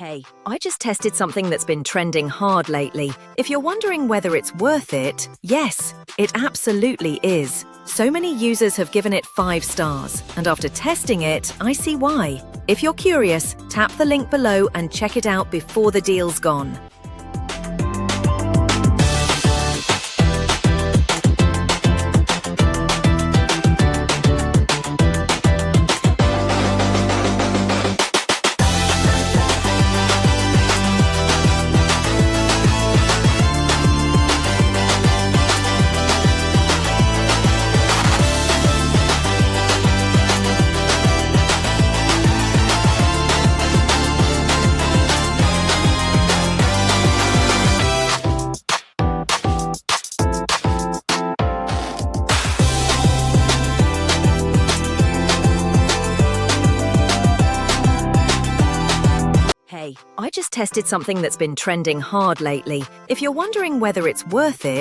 Hey, I just tested something that's been trending hard lately. If you're wondering whether it's worth it, yes, it absolutely is. So many users have given it 5 stars, and after testing it, I see why. If you're curious, tap the link below and check it out before the deal's gone. Hey, I just tested something that's been trending hard lately. If you're wondering whether it's worth it,